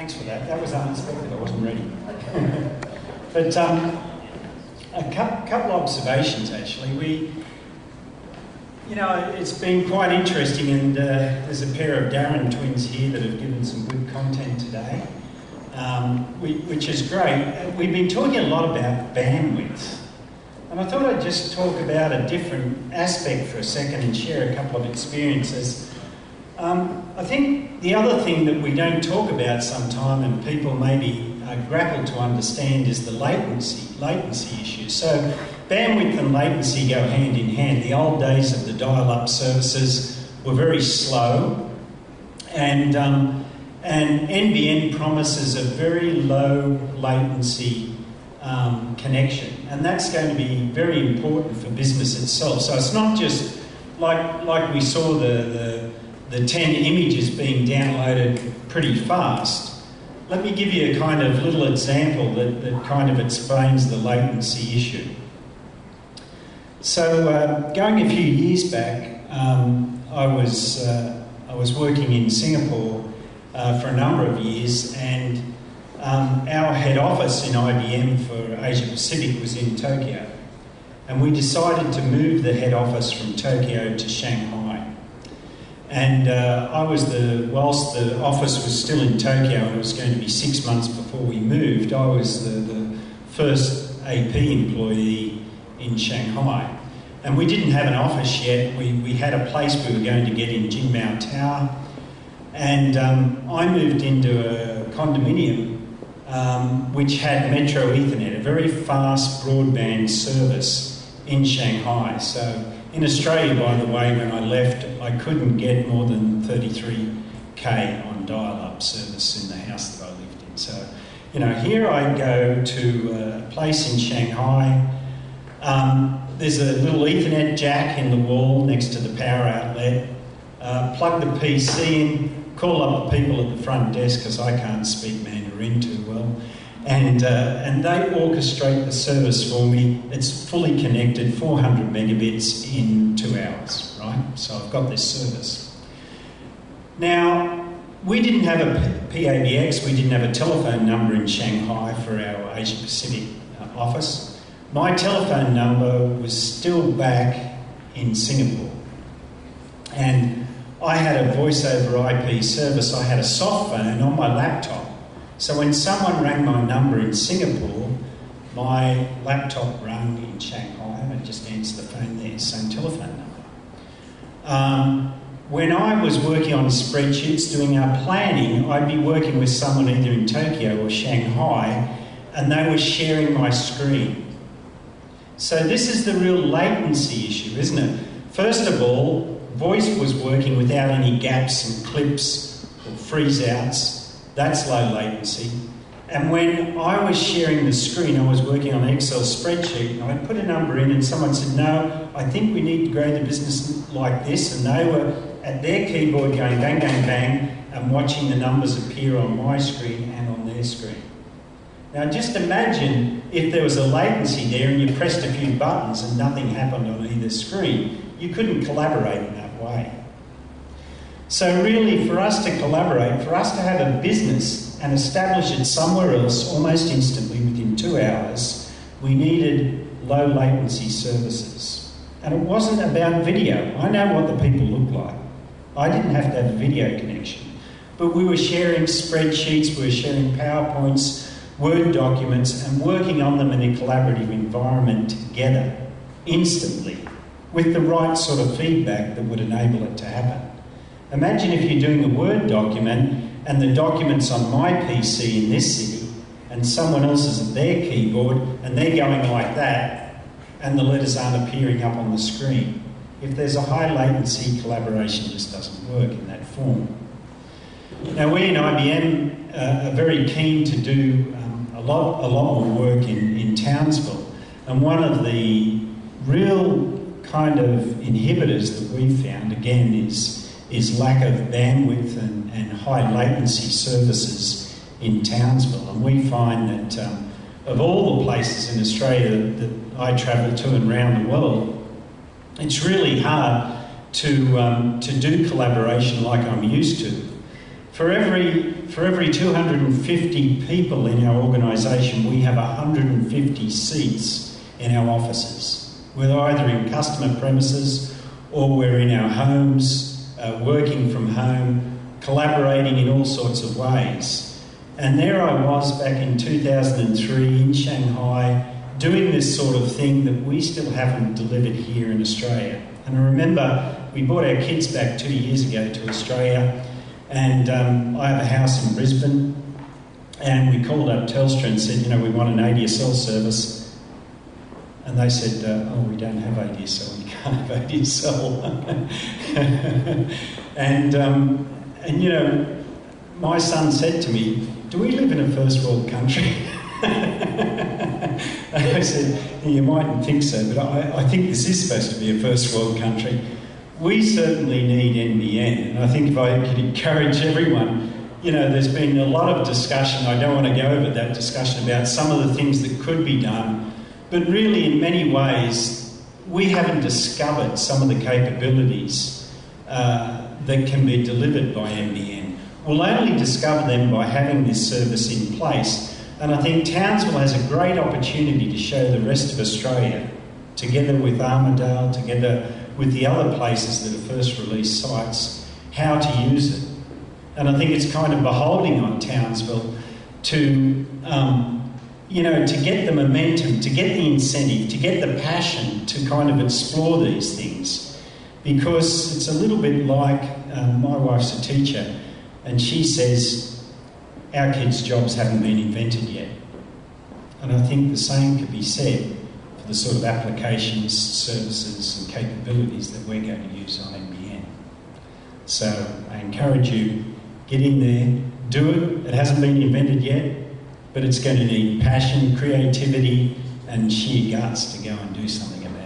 Thanks for that. That was unexpected. I wasn't ready. But a couple of observations, actually. It's been quite interesting, and there's a pair of Darren twins here that have given some good content today, which is great. We've been talking a lot about bandwidth, and I thought I'd just talk about a different aspect for a second and share a couple of experiences. I think the other thing that we don't talk about sometime, and people maybe grapple to understand, is the latency issue. So bandwidth and latency go hand in hand. The old days of the dial-up services were very slow, and NBN promises a very low latency connection, and that's going to be very important for business itself. So it's not just like we saw the 10 images being downloaded pretty fast. Let me give you a kind of little example that kind of explains the latency issue. So going a few years back, I was working in Singapore for a number of years, and our head office in IBM for Asia Pacific was in Tokyo, and we decided to move the head office from Tokyo to Shanghai. And whilst the office was still in Tokyo and it was going to be 6 months before we moved, I was the first AP employee in Shanghai. And we didn't have an office yet. We had a place we were going to get in Jinmao Tower. And I moved into a condominium which had Metro Ethernet, a very fast broadband service in Shanghai. So in Australia, by the way, when I left, I couldn't get more than 33k on dial-up service in the house that I lived in. So, here I go to a place in Shanghai. There's a little Ethernet jack in the wall next to the power outlet. Plug the PC in, call up the people at the front desk, because I can't speak Mandarin too well. And they orchestrate the service for me. It's fully connected, 400 megabits in 2 hours, right? So I've got this service. Now, we didn't have a PABX, we didn't have a telephone number in Shanghai for our Asia Pacific office. My telephone number was still back in Singapore. And I had a voice over IP service. I had a soft phone on my laptop. So when someone rang my number in Singapore, my laptop rang in Shanghai, and I just answered the phone there, same telephone number. When I was working on spreadsheets, doing our planning, I'd be working with someone either in Tokyo or Shanghai, and they were sharing my screen. So this is the real latency issue, isn't it? First of all, voice was working without any gaps and clips or freeze-outs. That's low latency. And when I was sharing the screen, I was working on an Excel spreadsheet, and I put a number in and someone said, no, I think we need to grow the business like this. And they were at their keyboard going bang, bang, bang, and watching the numbers appear on my screen and on their screen. Now just imagine if there was a latency there and you pressed a few buttons and nothing happened on either screen. You couldn't collaborate in that way. So really, for us to collaborate, for us to have a business and establish it somewhere else almost instantly within 2 hours, we needed low latency services. And it wasn't about video. I know what the people look like. I didn't have to have a video connection. But we were sharing spreadsheets, we were sharing PowerPoints, Word documents, and working on them in a collaborative environment together, instantly, with the right sort of feedback that would enable it to happen. Imagine if you're doing a Word document and the document's on my PC in this city and someone else is at their keyboard and they're going like that and the letters aren't appearing up on the screen. If there's a high latency, collaboration just doesn't work in that form. Now we in IBM are very keen to do a lot more work in Townsville, and one of the real kind of inhibitors that we found, again, is lack of bandwidth and high latency services in Townsville. And we find that of all the places in Australia that I travel to and around the world, it's really hard to do collaboration like I'm used to. For every for every 250 people in our organisation, we have 150 seats in our offices. We're either in customer premises or we're in our homes, working from home, collaborating in all sorts of ways. And there I was back in 2003 in Shanghai, doing this sort of thing that we still haven't delivered here in Australia. And I remember we brought our kids back 2 years ago to Australia, and I have a house in Brisbane, and we called up Telstra and said, we want an ADSL service. And they said, we don't have ADSL, you can't have ADSL. and my son said to me, do we live in a first world country? And I said, you mightn't think so, but I think this is supposed to be a first world country. We certainly need NBN, and I think if I could encourage everyone, there's been a lot of discussion, I don't want to go over that discussion about some of the things that could be done, but really in many ways we haven't discovered some of the capabilities that can be delivered by NBN. We'll only discover them by having this service in place. And I think Townsville has a great opportunity to show the rest of Australia, together with Armidale, together with the other places that are first release sites, how to use it. And I think it's kind of beholding on Townsville to get the momentum, to get the incentive, to get the passion to kind of explore these things. Because it's a little bit like, my wife's a teacher, and she says, our kids' jobs haven't been invented yet. And I think the same could be said for the sort of applications, services and capabilities that we're going to use on NBN. So I encourage you, get in there, do it. It hasn't been invented yet, but it's going to need passion, creativity and sheer guts to go and do something about it.